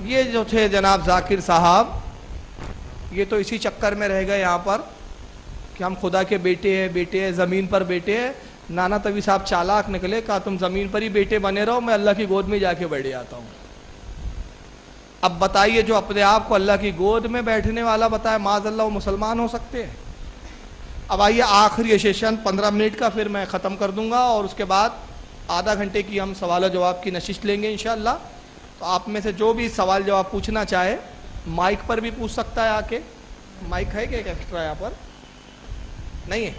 یہ جو تھے جناب ذاکر صاحب، یہ تو اسی چکر میں رہ گئے یہاں پر کہ ہم خدا کے بیٹے ہیں، زمین پر بیٹے ہیں۔ نانا تبی صاحب چالاک نکلے، کہا تم زمین پر ہی بیٹے بنے رہو، میں اللہ کی گود میں جا کے بیٹھ جاتا ہوں۔ اب بتائیے، جو اپنے آپ کو اللہ کی گود میں بیٹھنے والا بتائے معاذ اللہ، وہ مسلمان ہو سکتے ہیں؟ اب آئیے آخری سیشن 15 منٹ کا پھر میں ختم کر دوں گا، اور اس کے بعد آدھا گھنٹے کی ہم سوال و جواب کی نشست لیں گے انشاءاللہ۔ تو آپ میں سے جو بھی سوال جواب پوچھنا چاہے مائک پر بھی پوچھ سکتا ہے آ کے۔ مائک ہے کہ ایکسٹرا یہاں پر نہیں ہے؟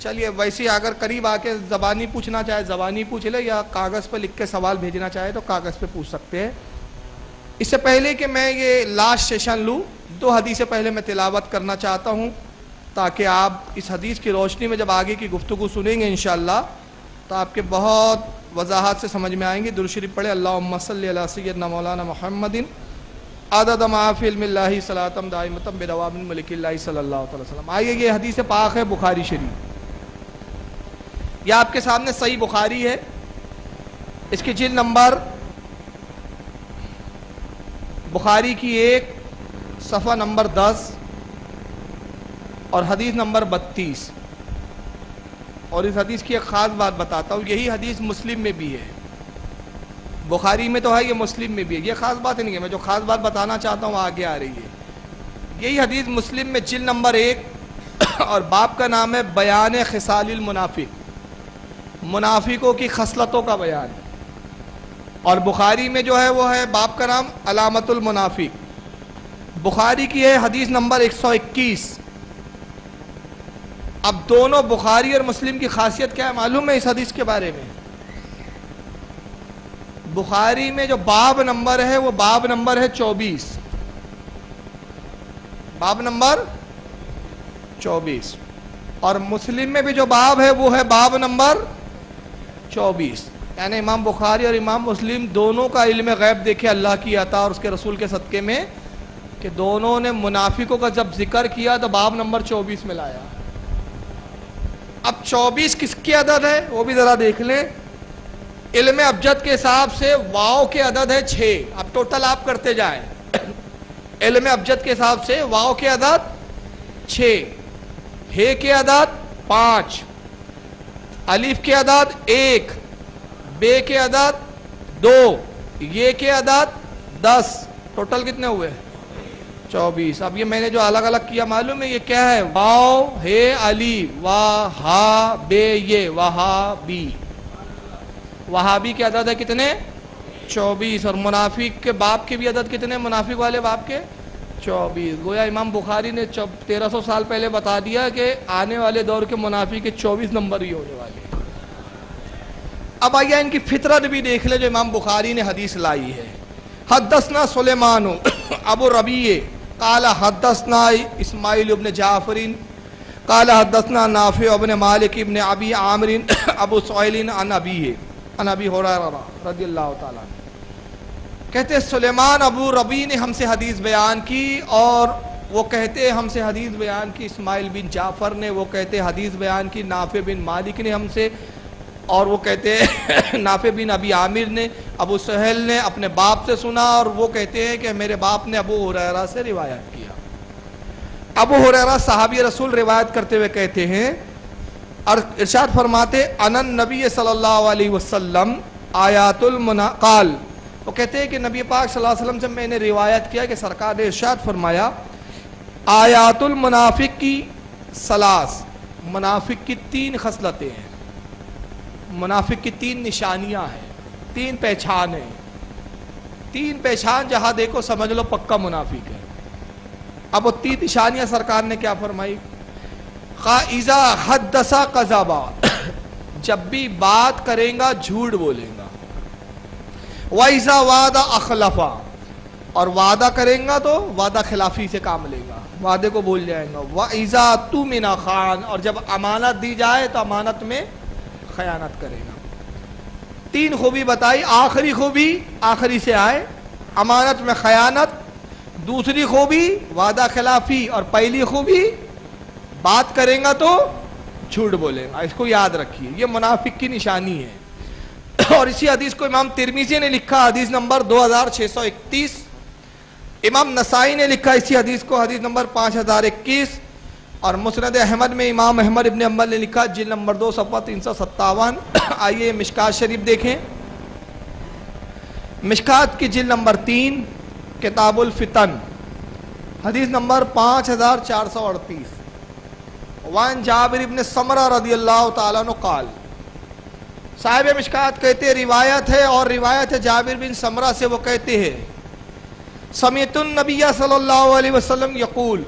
چلیے، ویسے اگر قریب آ کے زبانی پوچھنا چاہے زبانی پوچھ لے، یا کاغذ پہ لکھ کے سوال بھیجنا چاہے تو کاغذ پہ پوچھ سکتے ہیں۔ اس سے پہلے کہ میں یہ لاسٹ سیشن لوں، 2 حدیثیں پہلے میں تلاوت کرنا چاہتا ہوں، تاکہ آپ اس حدیث کی روشنی میں جب آگے کی گفتگو سنیں گے انشاءاللہ تو آپ کے بہت وضاحت سے سمجھ میں آئیں گے۔ درود شریف پڑھے، اللہم صلی علی سیدنا مولانا محمد عدد ما فی علم اللہ صلاۃ دائمۃ بدوام ملک اللہ صلی اللہ علیہ وسلم۔ آئیے، یہ حدیث پاک ہے بخاری شریف، یہ آپ کے سامنے صحیح بخاری ہے، اس کی جلد نمبر بخاری کی 1 صفحہ نمبر 10 اور حدیث نمبر 32۔ اور اس حدیث کی ایک خاص بات بتاتا ہوں، یہی حدیث مسلم میں بھی ہے، بخاری میں تو ہے، یہ مسلم میں بھی ہے۔ یہ خاص بات نہیں ہے، میں جو خاص بات بتانا چاہتا ہوں آگے آ رہی ہے۔ یہی حدیث مسلم میں جلد نمبر 1 اور باب کا نام ہے بیان خصال المنافق، منافقوں کی خصلتوں کا بیان، اور بخاری میں جو ہے وہ ہے باب کا نام علامت المنافق۔ بخاری کی ہے حدیث نمبر 121۔ اب دونوں بخاری اور مسلم کی خاصیت کیا ہے معلوم ہے اس حدیث کے بارے میں؟ بخاری میں جو باب نمبر ہے وہ باب نمبر ہے 24، باب نمبر 24، اور مسلم میں بھی جو باب ہے وہ ہے باب نمبر 24۔ یعنی امام بخاری اور امام مسلم دونوں کا علم غیب دیکھے اللہ کی عطا اور اس کے رسول کے صدقے میں، کہ دونوں نے منافقوں کا جب ذکر کیا تو باب نمبر 24 میں لایا۔ اب 24 کس کی عدد ہے وہ بھی ذرا دیکھ لیں۔ علم ابجد کے حساب سے واو کے عدد ہے 6، اب ٹوٹل آپ کرتے جائیں۔ علم ابجد کے حساب سے واو کے عدد 6، ہے کے عدد 5، الف کے عدد 1، بے کے عدد 2، یہ کے عدد 10، ٹوٹل کتنے ہوئے؟ 24۔ اب یہ میں نے جو الگ الگ کیا معلوم ہے یہ کیا ہے؟ واو ہے الف، وا ہا بے یہ، وہابی، وہابی کے عدد ہے کتنے؟ 24۔ اور منافق کے باب کے بھی عدد کتنے؟ منافق والے باب کے 24۔ گویا امام بخاری نے 1300 سال پہلے بتا دیا کہ آنے والے دور کے منافق کے 24 نمبر ہی ہونے والے۔ اب آئیے ان کی فطرت بھی دیکھ لے جو امام بخاری نے حدیث لائی ہے۔ حدثنا سلیمان ابو ربیع قال حدثنا اسماعیل ابن جعفر قال حدثنا نافع ابن مالک ابن ابی عامر ابو سعیل عن ابیہ عن ابی ہریرہ رضی اللہ تعالیٰ عنہ۔ کہتے سلیمان ابو ربیع نے ہم سے حدیث بیان کی، اور وہ کہتے ہم سے حدیث بیان کی اسماعیل بن جعفر نے، وہ کہتے حدیث بیان کی نافع بن مالک نے ہم سے، اور وہ کہتے ہیں نافع بن ابی عامر نے، ابو سہیل نے اپنے باپ سے سنا، اور وہ کہتے ہیں کہ میرے باپ نے ابو ہریرہ سے روایت کیا۔ ابو ہریرہ صحابی رسول روایت کرتے ہوئے کہتے ہیں، اور ارشاد فرماتے ان النبی صلی اللہ علیہ وسلم آیات قال، وہ کہتے ہیں کہ نبی پاک صلی اللہ علیہ وسلم سے میں نے روایت کیا کہ سرکار نے ارشاد فرمایا آیات المنافق کی ثلاث، منافق کی 3 خصلتیں ہیں، منافق کی 3 نشانیاں ہیں، 3 پہچان ہیں۔ 3 پہچان جہاں دیکھو سمجھ لو پکا منافق ہے۔ اب وہ 3 نشانیاں سرکار نے کیا فرمائی؟ اذا حدث کذب، جب بھی بات کرے گا جھوٹ بولے گا، واذا وعد اخلف، اور وعدہ کرے گا تو وعدہ خلافی سے کام لے گا، وعدے کو بھول جائے گا، واذا اؤتمن خان، اور جب امانت دی جائے تو امانت میں خیانت کرے گا۔ 3 خوبی بتائی، آخری خوبی آخری سے آئے، امانت میں خیانت، دوسری خوبی وعدہ خلافی، اور پہلی خوبی بات کریں گا تو جھوٹ بولیں گا۔ اس کو یاد رکھیے، یہ منافق کی نشانی ہے۔ اور اسی حدیث کو امام ترمذی نے لکھا حدیث نمبر 2631، امام نسائی نے لکھا اسی حدیث کو حدیث نمبر 5021، اور مسند احمد میں امام احمد ابن حنبل نے لکھا جلد نمبر 2 صفحہ 357۔ آئیے مشکات شریف دیکھیں، مشکات کی جلد نمبر 3 کتاب الفتن حدیث نمبر 5438، وان جابر ابن سمرہ رضی اللہ تعالیٰ عنہ قال، صاحب مشکات کہتے ہیں روایت ہے، اور روایت ہے جابر بن سمرہ سے، وہ کہتے ہیں سمعت النبی صلی اللہ علیہ وسلم یقول،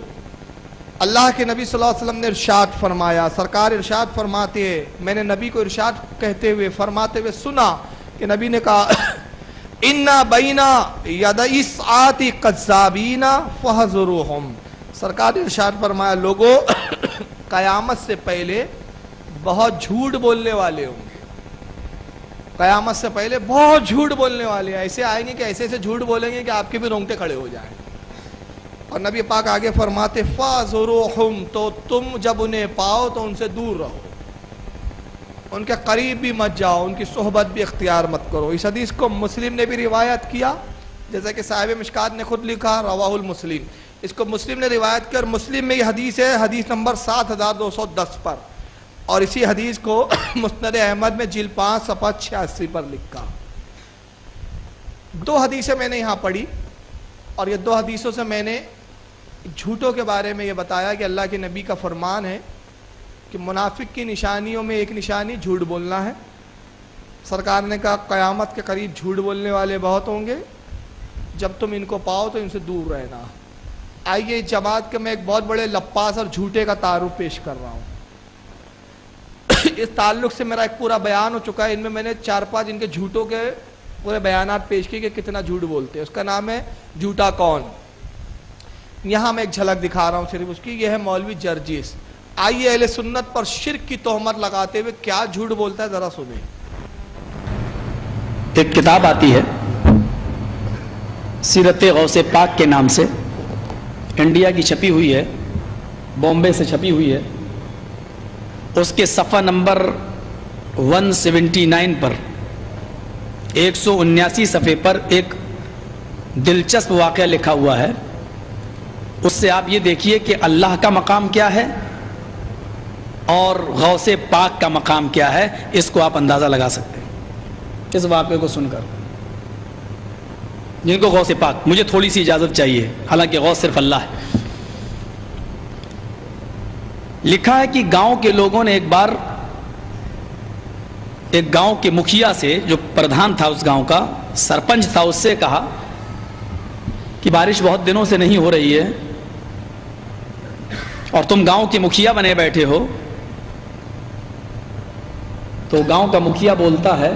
اللہ کے نبی صلی اللہ علیہ وسلم نے ارشاد فرمایا، سرکار ارشاد فرماتے ہیں، میں نے نبی کو ارشاد کہتے ہوئے فرماتے ہوئے سنا کہ نبی نے کہا اِنَّا بَيْنَا يَدَئِ السَّاعَةِ قَذَّابِينَ فَحَذَرُوهُمْ، سرکار نے ارشاد فرمایا لوگوں قیامت سے پہلے بہت جھوٹ بولنے والے ہوں گے، قیامت سے پہلے بہت جھوٹ بولنے والے ہیں، ایسے آئیں گے کہ ایسے ایسے جھوٹ بولیں گے کہ آپ کے بھی رونگٹے کھڑے ہو جائیں۔ اور نبی پاک آگے فرماتے فَحَذَرُوهُمْ، تو تم جب انہیں پاؤ تو ان سے دور رہو، ان کے قریب بھی مت جاؤ، ان کی صحبت بھی اختیار مت کرو۔ اس حدیث کو مسلم نے بھی روایت کیا، جیسا کہ صاحب مشکات نے خود لکھا رواہ المسلم، اس کو مسلم نے روایت کیا، اور مسلم میں یہ حدیث ہے حدیث نمبر 7210 پر، اور اسی حدیث کو مسند احمد میں جلد 5 صفحہ 86 پر لکھا۔ دو حدیثیں میں نے یہاں پڑھی، اور یہ دو حدیثوں سے میں نے جھوٹوں کے بارے میں یہ بتایا کہ اللہ کے نبی کا فرمان ہے کہ منافق کی نشانیوں میں ایک نشانی جھوٹ بولنا ہے۔ سرکار نے کہا قیامت کے قریب جھوٹ بولنے والے بہت ہوں گے، جب تم ان کو پاؤ تو ان سے دور رہنا۔ آئیے اس جماعت کے میں ایک بہت بڑے لپاس اور جھوٹے کا تعارف پیش کر رہا ہوں۔ اس تعلق سے میرا ایک پورا بیان ہو چکا ہے، ان میں نے 4-5 ان کے جھوٹوں کے پورے بیانات پیش کیے کہ کتنا جھوٹ بولتے ہیں۔ اس کا نام ہے جھوٹا کون۔ یہاں میں ایک جھلک دکھا رہا ہوں صرف اس کی، یہ ہے مولوی جرجیس۔ آئیے اہل سنت پر شرک کی تہمت لگاتے ہوئے کیا جھوٹ بولتا ہے ذرا سنیں۔ ایک کتاب آتی ہے سیرت غوث پاک کے نام سے، انڈیا کی چھپی ہوئی ہے، بامبے سے چھپی ہوئی ہے۔ اس کے صفحہ نمبر 179 پر 179 صفحے پر ایک دلچسپ واقعہ لکھا ہوا ہے۔ اس سے آپ یہ دیکھیے کہ اللہ کا مقام کیا ہے اور غوث پاک کا مقام کیا ہے، اس کو آپ اندازہ لگا سکتے ہیں اس واقعے کو سن کر۔ جن کو غوث پاک، مجھے تھوڑی سی اجازت چاہیے، حالانکہ غوث صرف اللہ ہے۔ لکھا ہے کہ گاؤں کے لوگوں نے ایک بار ایک گاؤں کے مکھیا سے، جو پردھان تھا اس گاؤں کا، سرپنچ تھا، اس سے کہا کہ بارش بہت دنوں سے نہیں ہو رہی ہے اور تم گاؤں کے مکھیا بنے بیٹھے ہو۔ تو گاؤں کا مکھیا بولتا ہے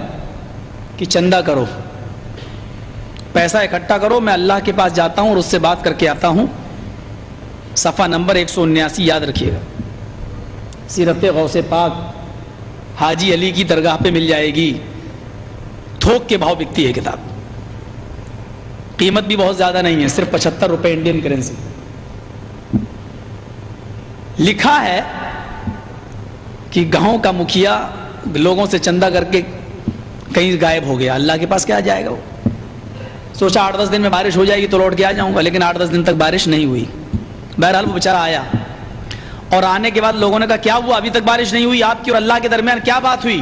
کہ چندہ کرو، پیسہ اکٹھا کرو، میں اللہ کے پاس جاتا ہوں اور اس سے بات کر کے آتا ہوں۔ صفحہ نمبر 179 یاد رکھیے گا، سیرت غوث پاک حاجی علی کی درگاہ پہ مل جائے گی، تھوک کے بھاؤ بکتی ہے کتاب، قیمت بھی بہت زیادہ نہیں ہے، صرف 75 روپے انڈین کرنسی۔ لکھا ہے کہ گاؤں کا مکھیا لوگوں سے چندہ کر کے کہیں غائب ہو گیا، اللہ کے پاس کیا جائے گا وہ؟ سوچا 8-10 دن میں بارش ہو جائے گی تو لوٹ کے آ جاؤں گا، لیکن 8-10 دن تک بارش نہیں ہوئی۔ بہرحال وہ بیچارہ آیا، اور آنے کے بعد لوگوں نے کہا کیا ہوا، ابھی تک بارش نہیں ہوئی، آپ کی اور اللہ کے درمیان کیا بات ہوئی؟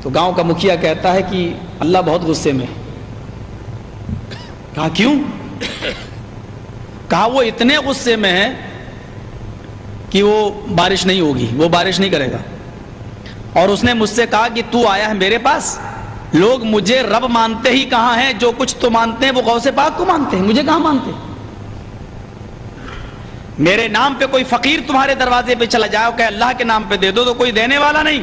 تو گاؤں کا مکھیا کہتا ہے کہ اللہ بہت غصے میں۔ کہا کیوں؟ کہا وہ اتنے غصے میں ہے کہ وہ بارش نہیں ہوگی، وہ بارش نہیں کرے گا۔ اور اس نے مجھ سے کہا کہ تو آیا ہے میرے پاس، لوگ مجھے رب مانتے ہی کہاں ہیں، جو کچھ تو مانتے ہیں وہ غوث پاک کو مانتے ہیں، مجھے کہاں مانتے؟ میرے نام پہ کوئی فقیر تمہارے دروازے پہ چلا جائے کہ اللہ کے نام پہ دے دو تو کوئی دینے والا نہیں،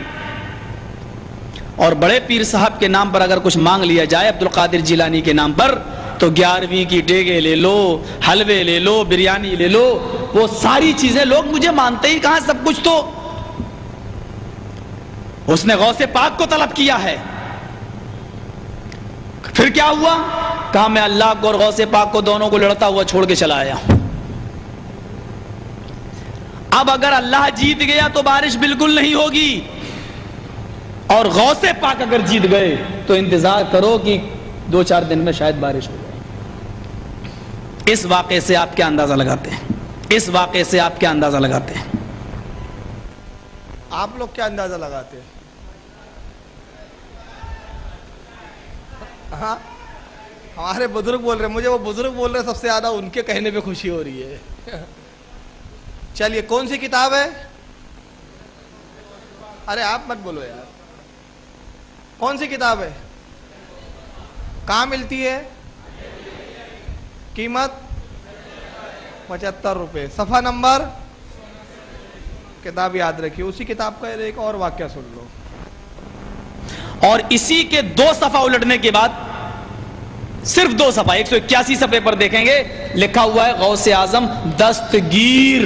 اور بڑے پیر صاحب کے نام پر اگر کچھ مانگ لیا جائے، عبد القادر جیلانی کے نام پر، تو 11ویں کی ڈیگے لے لو، حلوے لے لو، بریانی لے لو، وہ ساری چیزیں لوگ مجھے مانتے ہی کہاں، سب کچھ تو اس نے غوث پاک کو طلب کیا ہے۔ پھر کیا ہوا؟ کہا میں اللہ کو اور غوث پاک کو دونوں کو لڑتا ہوا چھوڑ کے چلا آیا ہوں۔ اب اگر اللہ جیت گیا تو بارش بالکل نہیں ہوگی، اور غوث پاک اگر جیت گئے تو انتظار کرو کہ 2-4 دن میں شاید بارش ہو جائے۔ اس واقعے سے آپ کیا اندازہ لگاتے ہیں؟ اس واقعے سے آپ کیا اندازہ لگاتے ہیں؟ آپ لوگ کیا اندازہ لگاتے ہیں؟ ہاں ہمارے بزرگ بول رہے ہیں، مجھے وہ بزرگ بول رہے ہیں، سب سے زیادہ ان کے کہنے پہ خوشی ہو رہی ہے۔ چلیے کون سی کتاب ہے؟ ارے آپ مت بولو یار، کون سی کتاب ہے؟ کہاں ملتی ہے؟ قیمت 75 روپے، صفحہ نمبر، کتاب یاد رکھیے۔ اسی کتاب کا ایک اور واقعہ سن لو۔ اور اسی کے 2 صفحہ الٹنے کے بعد، صرف 2 صفحہ 181 صفحے پر دیکھیں گے لکھا ہوا ہے غوث اعظم دستگیر۔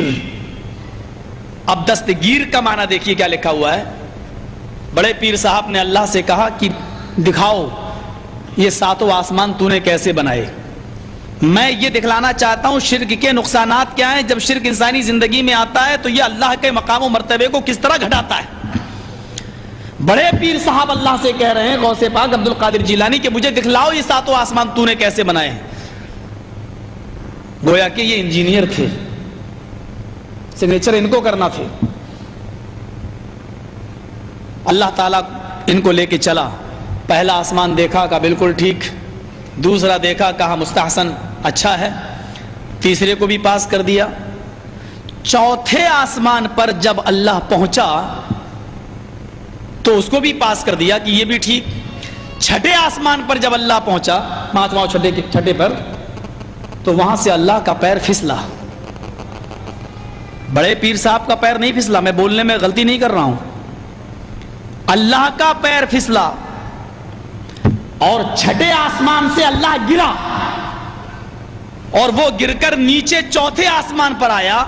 اب دستگیر کا معنی دیکھیے کیا لکھا ہوا ہے۔ بڑے پیر صاحب نے اللہ سے کہا کہ دکھاؤ یہ 7 آسمان تو نے کیسے بنائے، میں یہ دکھلانا چاہتا ہوں شرک کے نقصانات کیا ہیں، جب شرک انسانی زندگی میں آتا ہے تو یہ اللہ کے مقام و مرتبے کو کس طرح گھٹاتا ہے۔ بڑے پیر صاحب اللہ سے کہہ رہے ہیں غوث پاک عبد القادر جیلانی کہ مجھے دکھلاؤ یہ 7 آسمان تو نے کیسے بنائے ہیں۔ گویا کہ یہ انجینئر تھے، سگنیچر ان کو کرنا تھے۔ اللہ تعالیٰ ان کو لے کے چلا، پہلا آسمان دیکھا کہا بالکل ٹھیک، دوسرا دیکھا کہا مستحسن اچھا ہے، تیسرے کو بھی پاس کر دیا۔ چوتھے آسمان پر جب اللہ پہنچا تو اس کو بھی پاس کر دیا کہ یہ بھی ٹھیک۔ چھٹے آسمان پر جب اللہ پہنچا، 5واں چھٹے پر، تو وہاں سے اللہ کا پیر پھسلا۔ بڑے پیر صاحب کا پیر نہیں پھسلا، میں بولنے میں غلطی نہیں کر رہا ہوں، اللہ کا پیر پھسلا، اور چھٹے آسمان سے اللہ گرا، اور وہ گر کر نیچے چوتھے آسمان پر آیا۔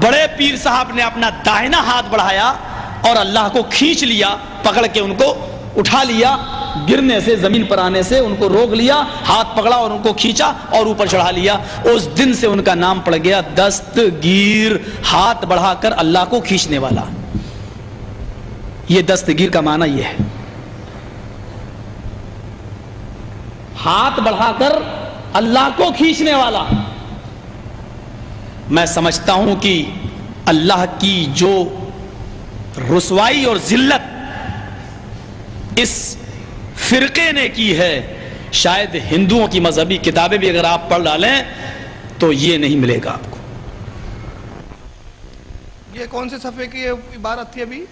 بڑے پیر صاحب نے اپنا دائنا ہاتھ بڑھایا اور اللہ کو کھینچ لیا، پکڑ کے ان کو اٹھا لیا، گرنے سے، زمین پر آنے سے ان کو روک لیا، ہاتھ پکڑا اور ان کو کھینچا اور اوپر چڑھا لیا۔ اس دن سے ان کا نام پڑ گیا دستگیر، ہاتھ بڑھا کر اللہ کو کھینچنے والا۔ یہ دستگیر کا معنی یہ ہے، ہاتھ بڑھا کر اللہ کو کھینچنے والا۔ میں سمجھتا ہوں کہ اللہ کی جو رسوائی اور ذلت اس فرقے نے کی ہے، شاید ہندوؤں کی مذہبی کتابیں بھی اگر آپ پڑھ ڈالیں تو یہ نہیں ملے گا آپ کو۔ یہ کون سے صفحے کی عبارت تھی ابھی؟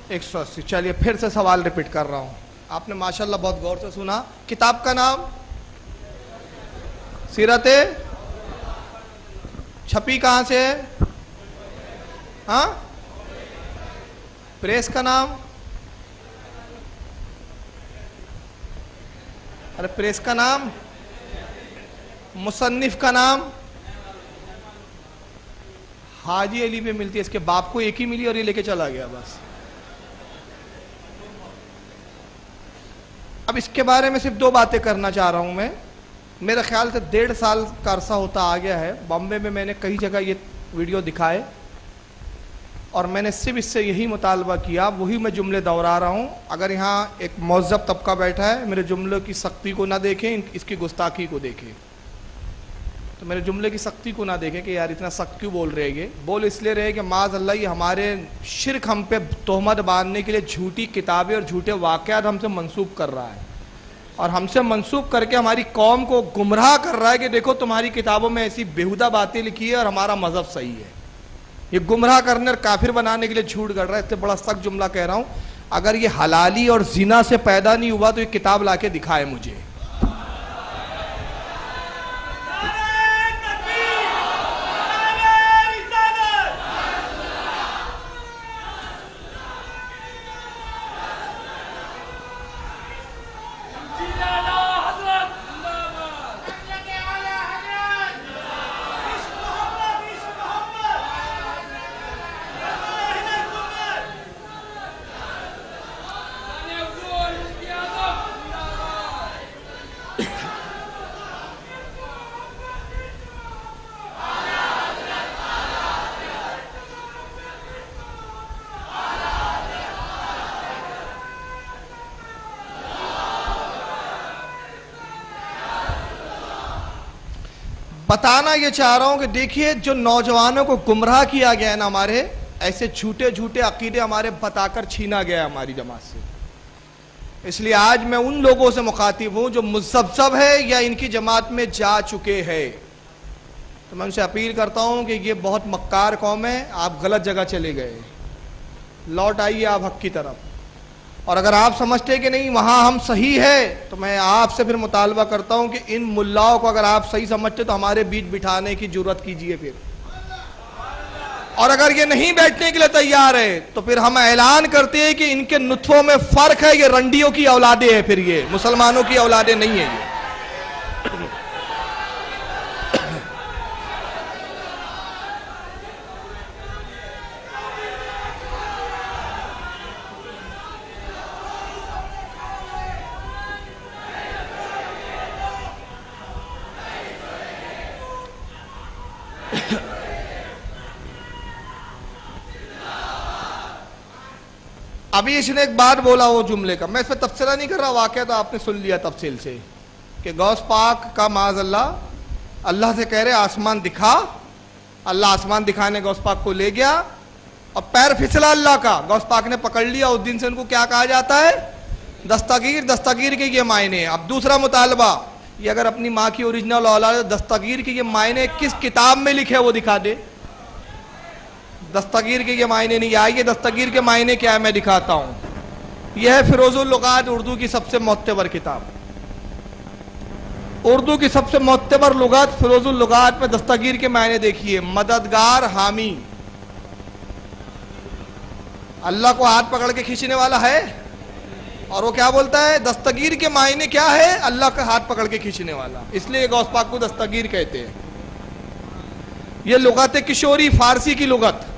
180۔ چلیے پھر سے سوال ریپیٹ کر رہا ہوں، آپ نے ماشاءاللہ بہت غور سے سنا۔ کتاب کا نام سیرت، چھپی کہاں سے ہے؟ ہاں، پریس کا نام؟ ارے پریس کا نام، مصنف کا نام؟ حاجی علی میں ملتی ہے، اس کے باپ کو ایک ہی ملی اور یہ لے کے چلا گیا بس۔ اب اس کے بارے میں صرف 2 باتیں کرنا چاہ رہا ہوں میں۔ میرے خیال سے 1.5 سال کا عرصہ ہوتا آ گیا ہے، بامبے میں نے کئی جگہ یہ ویڈیو دکھائے، اور میں نے صرف اس سے یہی مطالبہ کیا، وہی میں جملے دہرا رہا ہوں۔ اگر یہاں ایک مہذب طبقہ بیٹھا ہے، میرے جملے کی سختی کو نہ دیکھیں، اس کی گستاخی کو دیکھیں، تو میرے جملے کی سختی کو نہ دیکھیں کہ یار اتنا سخت کیوں بول رہے گے۔ بول اس لیے رہے کہ معاذ اللہ یہ ہمارے شرک ہم پہ تہمت باندھنے کے لیے جھوٹی کتابیں اور جھوٹے واقعات ہم سے منسوب کر رہا ہے، اور ہم سے منسوب کر کے ہماری قوم کو گمراہ کر رہا ہے کہ دیکھو تمہاری کتابوں میں ایسی بیہودہ باتیں لکھی ہے اور ہمارا مذہب صحیح ہے۔ یہ گمراہ کرنے اور کافر بنانے کے لیے جھوٹ گڑھ رہا ہے۔ اس سے بڑا سخت جملہ کہہ رہا ہوں، اگر یہ حلالی اور زنا سے پیدا نہیں ہوا تو یہ کتاب لا کے دکھائے مجھے۔ بتانا یہ چاہ رہا ہوں کہ دیکھیے جو نوجوانوں کو گمراہ کیا گیا ہے نا، ہمارے ایسے جھوٹے جھوٹے عقیدے ہمارے بتا کر چھینا گیا ہے ہماری جماعت سے. اس لیے آج میں ان لوگوں سے مخاطب ہوں جو مذبذب ہے یا ان کی جماعت میں جا چکے ہیں. تو میں ان سے اپیل کرتا ہوں کہ یہ بہت مکار قوم ہے، آپ غلط جگہ چلے گئے، لوٹ آئیے آپ حق کی طرف. اور اگر آپ سمجھتے کہ نہیں وہاں ہم صحیح ہے تو میں آپ سے پھر مطالبہ کرتا ہوں کہ ان ملاؤں کو اگر آپ صحیح سمجھتے تو ہمارے بیچ بٹھانے کی جرات کیجئے پھر. اور اگر یہ نہیں بیٹھنے کے لیے تیار ہے تو پھر ہم اعلان کرتے ہیں کہ ان کے نطفوں میں فرق ہے، یہ رنڈیوں کی اولادیں ہیں، پھر یہ مسلمانوں کی اولادیں نہیں ہیں. یہ ابھی اس نے ایک بات بولا وہ جملے کا، میں اس پہ تبصرہ نہیں کر رہا، واقعہ تو آپ نے سن لیا تفصیل سے کہ غوث پاک کا معاذ اللہ سے کہہ رہے آسمان دکھا. اللہ آسمان دکھانے غوث پاک کو لے گیا اور پیر پھسلا اللہ کا، غوث پاک نے پکڑ لیا. اس دن سے ان کو کیا کہا جاتا ہے؟ دستگیر. دستگیر کے یہ معنی. اب دوسرا مطالبہ، یہ اگر اپنی ماں کی اوریجنل اولاد دستگیر کے یہ معنی کس کتاب میں لکھے وہ دکھا دے. دستگیر کے یہ معنی نہیں آئیے، دستگیر کے معنی کیا ہے میں دکھاتا ہوں. یہ ہے فیروز اللغات، اردو کی سب سے معتبر کتاب. اردو کی سب سے معتبر لغات فیروز اللغات میں دستگیر کے معنی دیکھیے. مددگار، حامی. اللہ کو ہاتھ پکڑ کے کھینچنے والا ہے، اور وہ کیا بولتا ہے؟ دستگیر کے معنی کیا ہے؟ اللہ کا ہاتھ پکڑ کے کھینچنے والا. اس لیے غوث پاک کو دستگیر کہتے ہیں. یہ لغت کشوری، فارسی کی لغت،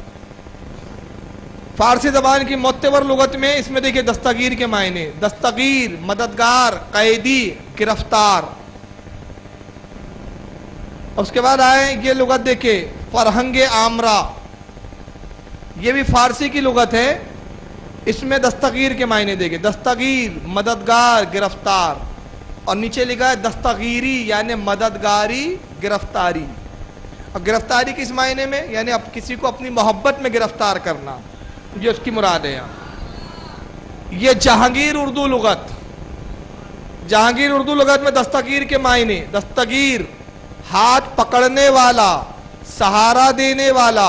فارسی زبان کی معتبر لغت میں اس میں دیکھیں دستگیر کے معنی. دستگیر، مددگار، قیدی، گرفتار. اس کے بعد آئے یہ لغت دیکھیں فرہنگ آمرہ، یہ بھی فارسی کی لغت ہے. اس میں دستگیر کے معنی دیکھیں، دستگیر، مددگار، گرفتار. اور نیچے لکھا ہے دستگیری یعنی مددگاری، گرفتاری. اور گرفتاری کس معنی میں؟ یعنی اب کسی کو اپنی محبت میں گرفتار کرنا، یہ اس کی مراد ہے یہاں. یہ جہانگیر اردو لغت. جہانگیر اردو لغت میں دستگیر کے معنی: دستگیر، ہاتھ پکڑنے والا، سہارا دینے والا،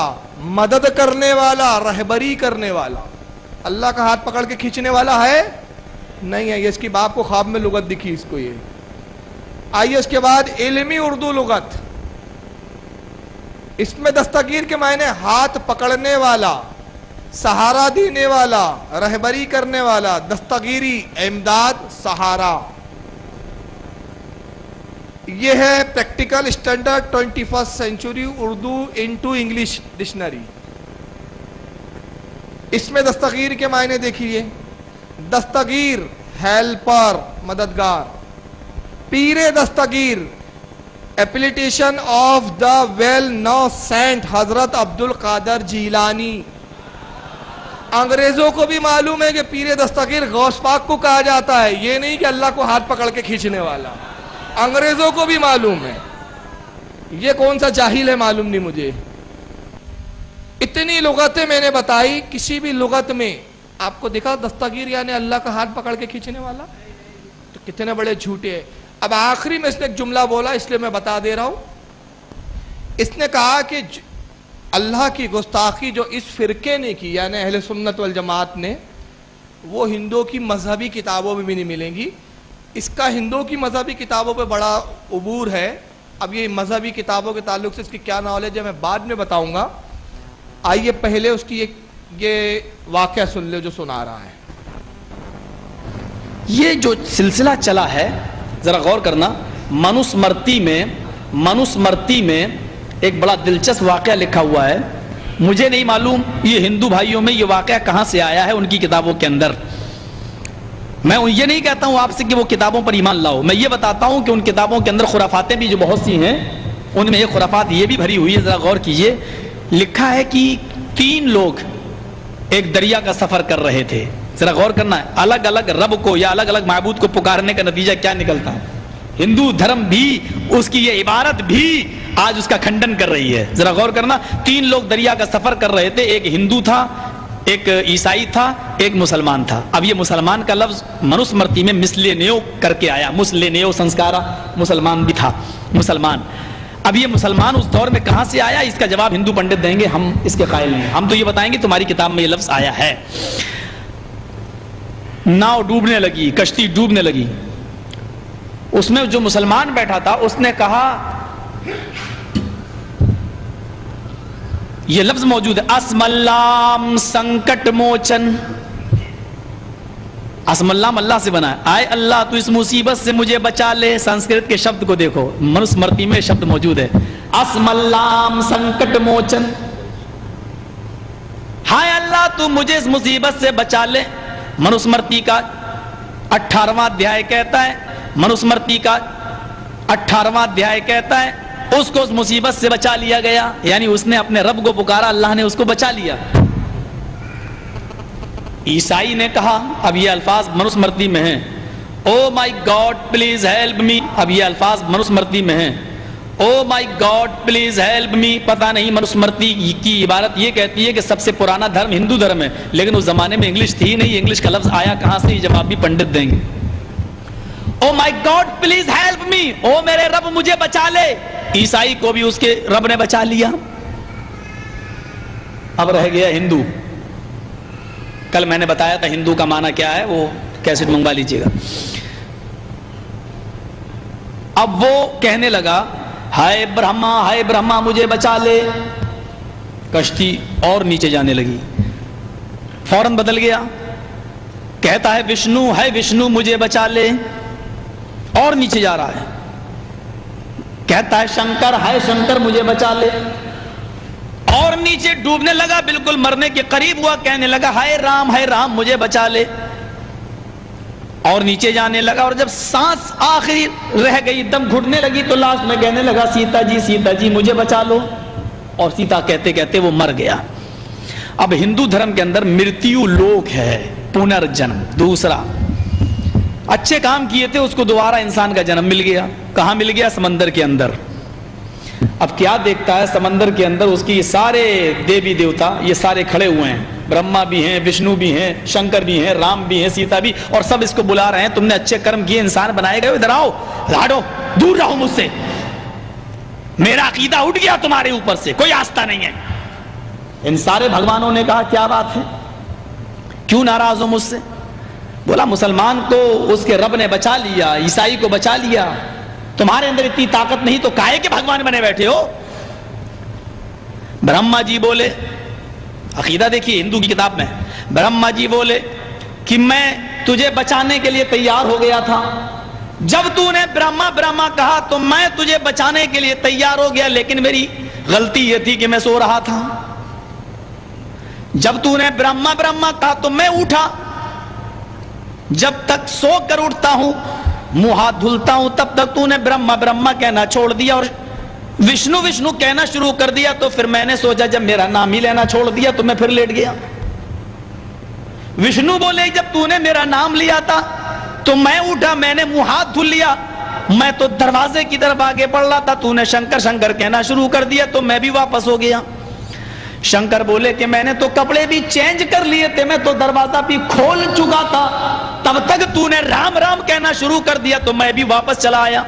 مدد کرنے والا، رہبری کرنے والا. اللہ کا ہاتھ پکڑ کے کھینچنے والا ہے نہیں ہے. یہ اس کی باپ کو خواب میں لغت دکھی اس کو. یہ آئیے اس کے بعد علمی اردو لغت. اس میں دستگیر کے معنی ہاتھ پکڑنے والا، سہارا دینے والا، رہبری کرنے والا. دستگیری، امداد، سہارا. یہ ہے practical standard 21 century Urdu into English dictionary. اس میں دستگیر کے معنی دیکھیے. دستگیر، ہیلپر، مددگار. پیر دستگیر، appellation of the well known saint حضرت عبد القادر جیلانی. انگریزوں کو بھی معلوم ہے کہ پیر دستگیر غوث پاک کو کہا جاتا ہے، یہ نہیں کہ اللہ کو ہاتھ پکڑ کے کھینچنے والا. انگریزوں کو بھی معلوم ہے. یہ کون سا جاہل ہے معلوم نہیں مجھے. اتنی لغتیں میں نے بتائی، کسی بھی لغت میں آپ کو دکھا دستگیر یعنی اللہ کا ہاتھ پکڑ کے کھینچنے والا؟ تو کتنے بڑے جھوٹے ہیں. اب آخری میں اس نے ایک جملہ بولا، اس لیے میں بتا دے رہا ہوں. اس نے کہا کہ اللہ کی گستاخی جو اس فرقے نے کی یعنی اہل سنت والجماعت نے، وہ ہندوؤں کی مذہبی کتابوں میں بھی نہیں ملیں گی. اس کا ہندوؤں کی مذہبی کتابوں پہ بڑا عبور ہے. اب یہ مذہبی کتابوں کے تعلق سے اس کی کیا نالج ہے میں بعد میں بتاؤں گا. آئیے پہلے اس کی یہ واقعہ سن لے جو سنا رہا ہے. یہ جو سلسلہ چلا ہے ذرا غور کرنا. منوسمرتی میں ایک بڑا دلچسپ واقعہ لکھا ہوا ہے. مجھے نہیں معلوم یہ ہندو بھائیوں میں یہ واقعہ کہاں سے آیا ہے ان کی کتابوں کے اندر. میں یہ نہیں کہتا ہوں آپ سے کہ وہ کتابوں پر ایمان لاؤ، میں یہ بتاتا ہوں کہ ان کتابوں کے اندر خرافاتیں بھی جو بہت سی ہیں ان میں ایک خرافات یہ بھی بھری ہوئی ہے. ذرا غور کیجئے. لکھا ہے کہ 3 لوگ ایک دریا کا سفر کر رہے تھے. ذرا غور کرنا ہے. الگ الگ رب کو یا الگ الگ معبود کو پکارنے کا نتیجہ کیا نکلتا ہے. ہندو دھرم بھی، اس کی یہ عبارت بھی آج اس کا کھنڈن کر رہی ہے. ذرا غور کرنا, 3 لوگ دریا کا سفر کر رہے تھے, ایک ہندو تھا, ایک عیسائی تھا, ایک مسلمان تھا. اب یہ مسلمان کا لفظ منوسمرتی میں مسلینیو کر کے آیا, مسلینیو سنسکارا, مسلمان بھی تھا مسلمان. اب یہ مسلمان اس دور میں کہاں سے آیا, اس کا جواب ہندو پنڈت دیں گے, ہم اس کے قائل نہیں. ہم تو یہ بتائیں گے تمہاری کتاب میں یہ لفظ آیا ہے. ناؤ ڈوبنے لگی, کشتی ڈوبنے لگی, اس میں جو مسلمان بیٹھا تھا اس نے کہا, یہ لفظ موجود ہے, اسم اللہ سنکٹ موچن. اسم اللہ اللہ سے بنا ہے, آئے اللہ تو اس مصیبت سے مجھے بچا لے. سنسکرت کے شبد کو دیکھو, منوسمرتی میں شبد موجود ہے, اسم اللہ سنکٹ موچن. ہائے اللہ تو مجھے اس مصیبت سے بچا لے. منوسمرتی کا 18واں ادھیائے کہتا ہے, منوسمرتی کا 18واں ادھیائے کہتا ہے اس کو اس مصیبت سے بچا لیا گیا, یعنی اس نے اپنے رب کو پکارا, اللہ نے اس کو بچا لیا. عیسائی نے کہا, اب یہ الفاظ منوسمرتی میں ہیں, او مائی گاڈ پلیز ہیلپ می. اب یہ الفاظ منوسمرتی میں ہیں, او مائی گاڈ پلیز ہیلپ می. پتہ نہیں منوسمرتی کی عبارت یہ کہتی ہے کہ سب سے پرانا دھرم ہندو دھرم ہے, لیکن اس زمانے میں انگلش تھی نہیں, انگلش کا لفظ آیا کہاں سے, یہ جواب بھی پنڈت دیں گے. او مائی گاڈ پلیز ہیلپ می, او میرے رب مجھے بچا لے. عیسائی کو بھی اس کے رب نے بچا لیا. اب رہ گیا ہندو. کل میں نے بتایا تھا ہندو کا معنی کیا ہے, وہ کیسٹ منگوا لیجیے گا. اب وہ کہنے لگا, ہائے برہما مجھے بچا لے. کشتی اور نیچے جانے لگی, فوراً بدل گیا, کہتا ہے وشنو ہے وشنو مجھے بچا لے, اور نیچے جا رہا ہے. کہتا ہے شنکر ہے شنکر مجھے بچا لے, اور نیچے ڈوبنے لگا, بالکل مرنے کے قریب ہوا, کہنے لگا ہے رام مجھے بچا لے, اور نیچے جانے لگا. اور جب سانس آخری رہ گئی, دم گھٹنے لگی, تو لاسٹ میں کہنے لگا سیتا جی مجھے بچا لو, اور سیتا کہتے کہتے وہ مر گیا. اب ہندو دھرم کے اندر مرتیو لوک ہے, پنرجنم. دوسرا, اچھے کام کیے تھے اس کو دوبارہ انسان کا جنم مل گیا. کہاں مل گیا؟ سمندر کے اندر. اب کیا دیکھتا ہے سمندر کے اندر, اس کی سارے دیوی دیوتا یہ سارے کھڑے ہوئے ہیں, برہما بھی ہیں, وشنو بھی ہیں, شنکر بھی ہیں, رام بھی ہیں, سیتا بھی, اور سب اس کو بلا رہے ہیں, تم نے اچھے کرم کیے, انسان بنائے گئے, ادھر آؤ, ہٹو, دور رہو مجھ سے, میرا عقیدہ اٹھ گیا تمہارے اوپر سے, کوئی آستہ نہیں ہے. ان سارے بھگوانوں نے کہا کیا بات ہے, کیوں ناراض ہو مجھ سے؟ بولا مسلمان کو اس کے رب نے بچا لیا, عیسائی کو بچا لیا, تمہارے اندر اتنی طاقت نہیں تو کائے کے بھگوان بنے بیٹھے ہو؟ برہما جی بولے, عقیدہ دیکھیے ہندو کی کتاب میں, برہما جی بولے کہ میں تجھے بچانے کے لیے تیار ہو گیا تھا. جب تو نے برہما کہا تو میں تجھے بچانے کے لیے تیار ہو گیا, لیکن میری غلطی یہ تھی کہ میں سو رہا تھا. جب تو نے برہما کہا تو میں اٹھا, جب تک سو کر اٹھتا ہوں منہ ہاتھ دھلتا ہوں تب تک تو نے برہما کہنا چھوڑ دیا اور وشنو کہنا شروع کر دیا. تو پھر میں نے سوچا جب میرا نام ہی لینا چھوڑ دیا تو میں پھر لیٹ گیا. وشنو بولے جب تو نے میرا نام لیا تھا تو میں اٹھا, میں نے منہ ہاتھ دھل لیا, میں تو دروازے کی طرف آگے بڑھ رہا تھا, تو نے شنکر کہنا شروع کر دیا تو میں بھی واپس ہو گیا. شنکر بولے کہ میں نے تو کپڑے بھی چینج کر لیے تھے, میں تو دروازہ بھی کھول چکا تھا, تب تک تو نے رام کہنا شروع کر دیا تو میں بھی واپس چلا آیا.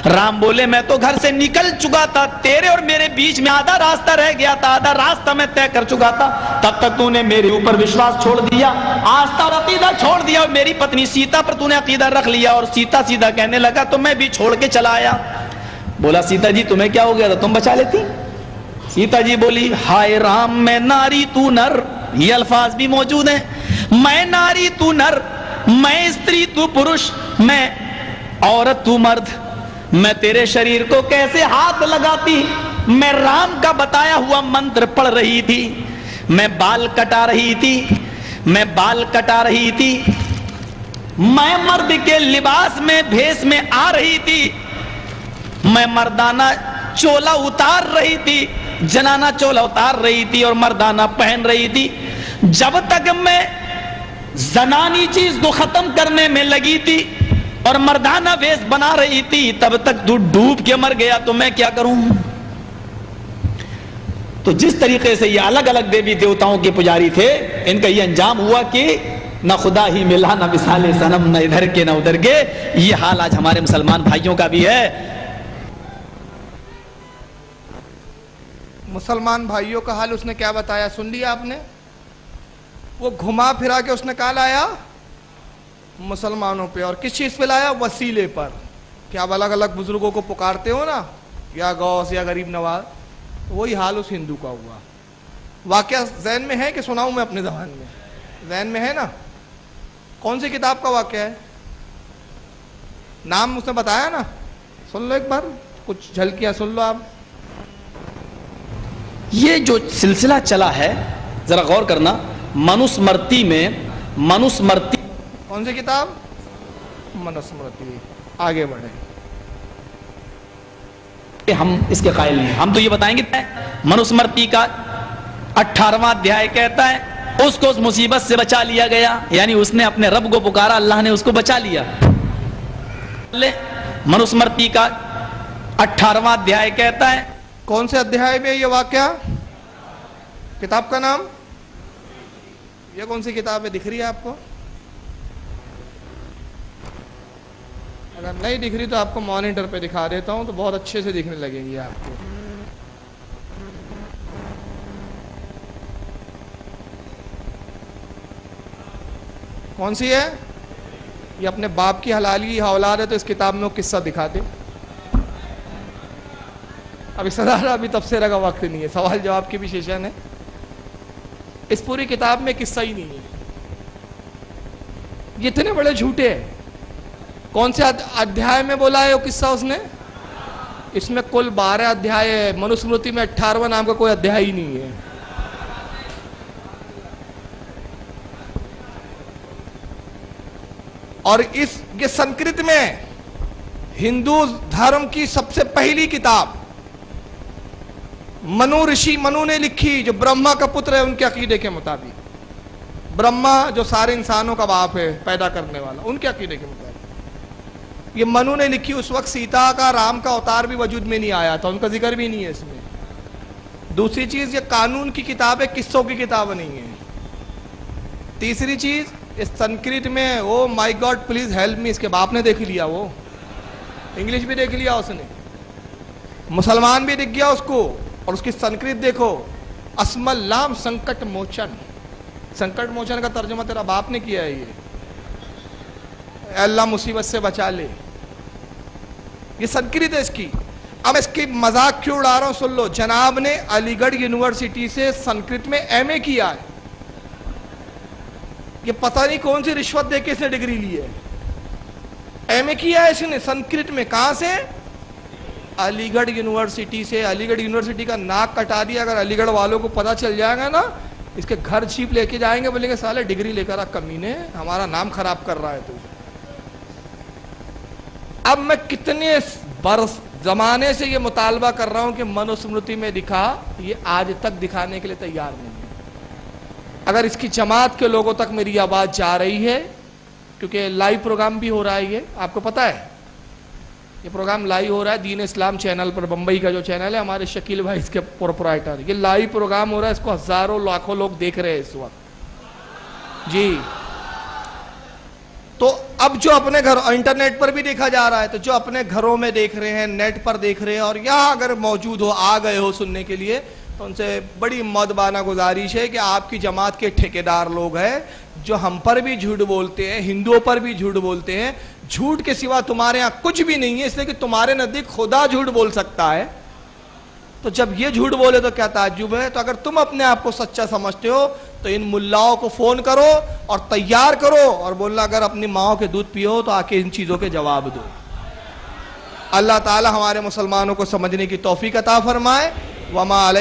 رام بولے میں تو گھر سے نکل چکا تھا, تیرے اور میرے بیچ میں آدھا راستہ رہ گیا تھا, آدھا راستہ میں طے کر چکا تھا, تب تک تو نے میرے اوپر وشواس چھوڑ دیا, آستھا اور عقیدہ چھوڑ دیا, اور میری پتنی سیتا پر تو نے عقیدہ رکھ لیا, اور سیتا کہنے لگا تو میں بھی چھوڑ کے چلا آیا. بولا سیتا جی تمہیں کیا ہو گیا تھا, تم بچا لیتی؟ سیتا جی بولی ہائے رام میں ناری تو نر, یہ الفاظ بھی موجود ہیں, میں ناری تو نر, میں استری تو پرش, میں عورت تو مرد, میں تیرے شریر کو کیسے ہاتھ لگاتی؟ میں رام کا بتایا ہوا منتر پڑھ رہی تھی, میں بال کٹا رہی تھی, میں مرد کے لباس میں بھیس میں آ رہی تھی, میں مردانہ چولا اتار رہی تھی, جنانا چولا اتار رہی تھی اور مردانہ پہن رہی تھی. جب تک میں زنانی چیز کو ختم کرنے میں لگی تھی اور مردانہ ویس بنا رہی تھی, تب تک تو ڈوب کے مر گیا, تو میں کیا کروں؟ تو جس طریقے سے یہ الگ الگ دیوی دیوتاؤں کے پجاری تھے، ان کا یہ انجام ہوا کہ نہ خدا ہی ملا، نہ مثال صنم، نہ ادھر کے نہ ادھر کے. یہ حال آج ہمارے مسلمان بھائیوں کا بھی ہے. مسلمان بھائیوں کا حال اس نے کیا بتایا، سن لیا آپ نے؟ وہ گھما پھرا کے اس نے کہا لایا مسلمانوں پہ، اور کس چیز پہ لایا؟ وسیلے پر. کہ آپ الگ الگ بزرگوں کو پکارتے ہو نا، یا غوث یا غریب نواز، وہی حال اس ہندو کا ہوا. واقعہ ذہن میں ہے کہ سناؤں میں اپنے زبان میں؟ ذہن میں ہے نا؟ کون سی کتاب کا واقعہ ہے؟ نام اس نے بتایا نا، سن لو ایک بار، کچھ جھلکیاں سن لو آپ. یہ جو سلسلہ چلا ہے ذرا غور کرنا. منوسمرتی میں، منوسمرتی کون سی کتاب؟ منوسمرتی. آگے بڑھیں. ہم اس کے قائل نہیں. ہم تو یہ بتائیں گے منوسمرتی کا 18واں ادھیائے کہتا ہے اس کو اس مصیبت سے بچا لیا گیا، یعنی اس نے اپنے رب کو پکارا، اللہ نے اس کو بچا لیا. منوسمرتی کا 18واں ادھیائے کہتا ہے. کون سے ادھیائے میں یہ واقعہ؟ کتاب کا نام؟ یہ کون سی کتاب ہے، دکھ رہی ہے آپ کو؟ اگر نہیں دکھ رہی تو آپ کو مانیٹر پہ دکھا دیتا ہوں، تو بہت اچھے سے دکھنے لگیں گی آپ کو. کون سی ہے؟ یہ اپنے باپ کی حلالی اولاد ہے، تو اس کتاب میں وہ قصہ دکھا دے. اب اس طرح ابھی تفسیر کا وقت نہیں ہے، سوال جواب کی بھی سیشن ہے. اس پوری کتاب میں قصہ ہی نہیں ہے. یہ اتنے بڑے جھوٹے ہیں. کون سے ادھیائے میں بولا ہے وہ قصہ اس نے؟ اس میں کل 12 ادھیائے ہے. منوسمرتی میں 18واں نام کا کوئی ادھیائے ہی نہیں ہے. اور یہ سنسکرت میں ہندو دھرم کی سب سے پہلی کتاب منو رشی منو نے لکھی، جو برہما کا پتر ہے ان کے عقیدے کے مطابق. برہما جو سارے انسانوں کا باپ ہے، پیدا کرنے والا، ان کے عقیدے کے مطابق یہ منو نے لکھی. اس وقت سیتا کا، رام کا اوتار بھی وجود میں نہیں آیا تھا، ان کا ذکر بھی نہیں ہے اس میں. دوسری چیز، یہ قانون کی کتاب ہے، قصوں کی کتاب نہیں ہے. تیسری چیز، اس سنسکرت میں او مائی گاڈ پلیز ہیلپ می، اس کے باپ نے دیکھ لیا، وہ انگلش بھی دیکھ لیا اس نے، مسلمان بھی دکھ گیا اس کو. اور اس کی سنسکرت دیکھو، اسم اللام سنکٹ موچن. سنکٹ موچن کا ترجمہ تیرا باپ نے کیا ہے. یہ اے اللہ مصیبت سے بچا لے، یہ سنسکرت ہے اس کی. اب اس کی مذاق کیوں اڑا رہا ہوں، سن لو. جناب نے علی گڑھ یونیورسٹی سے سنسکرت میں ایم اے کیا ہے. یہ پتہ نہیں کون سی رشوت دے کے اس نے ڈگری لی ہے. ایم اے کیا ہے اس نے سنسکرت میں. کہاں سے؟ علی گڑھ یونیورسٹی سے. علی گڑھ یونیورسٹی کا ناک کٹا دیا. اگر علی گڑھ والوں کو پتہ چل جائے گا نا، اس کے گھر جیپ لے کے جائیں گے، بولیں گے سالے ڈگری لے کر آ کمینے، ہمارا نام خراب کر رہا ہے تو. اب میں کتنے برس زمانے سے یہ مطالبہ کر رہا ہوں کہ منوسمرتی میں دکھا، یہ آج تک دکھانے کے لیے تیار نہیں ہے. اگر اس کی جماعت کے لوگوں تک میری آواز جا رہی ہے، کیونکہ لائیو پروگرام بھی ہو رہا ہے، یہ آپ کو پتہ ہے، یہ پروگرام لائیو ہو رہا ہے دین اسلام چینل پر. بمبئی کا جو چینل ہے، ہمارے شکیل بھائی اس کے پروپرائٹر. یہ لائیو پروگرام ہو رہا ہے، اس کو ہزاروں لاکھوں لوگ دیکھ رہے ہیں اس وقت جی. تو اب جو اپنے گھر، انٹرنیٹ پر بھی دیکھا جا رہا ہے، تو جو اپنے گھروں میں دیکھ رہے ہیں، نیٹ پر دیکھ رہے ہیں، اور یہاں اگر موجود ہو، آ گئے ہو سننے کے لیے، تو ان سے بڑی مؤدبانہ گزارش ہے کہ آپ کی جماعت کے ٹھیکیدار لوگ ہیں جو ہم پر بھی جھوٹ بولتے ہیں، ہندوؤں پر بھی جھوٹ بولتے ہیں. جھوٹ کے سوا تمہارے ہاں کچھ بھی نہیں ہے، اس لیے کہ تمہارے نزدیک خدا جھوٹ بول سکتا ہے. تو جب یہ جھوٹ بولے تو کیا تعجب ہے. تو اگر تم اپنے آپ کو سچا سمجھتے ہو تو ان ملاؤں کو فون کرو اور تیار کرو اور بولنا اگر اپنی ماؤں کے دودھ پیو تو آ کے ان چیزوں کے جواب دو. اللہ تعالی ہمارے مسلمانوں کو سمجھنے کی توفیق عطا فرمائے. وما علیہ